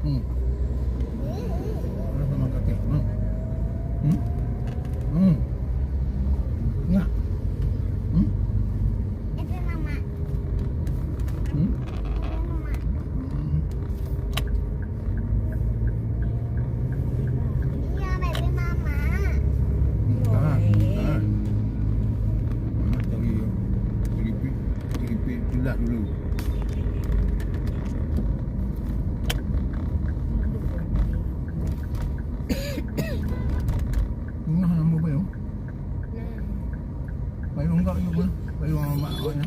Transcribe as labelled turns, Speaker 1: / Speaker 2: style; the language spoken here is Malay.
Speaker 1: Hmm. Mana sama kaki? Hmm. Hmm. Hmm. Ya. Hmm.
Speaker 2: Itu mama.
Speaker 1: Hmm.
Speaker 2: Mama.
Speaker 1: Hmm.
Speaker 2: Iya, baby mama.
Speaker 1: Tahan, tahan. Nak cari pilat dulu. Tengah nama payung.
Speaker 2: Nah.
Speaker 1: Payung kau juga. Payung mak awaknya.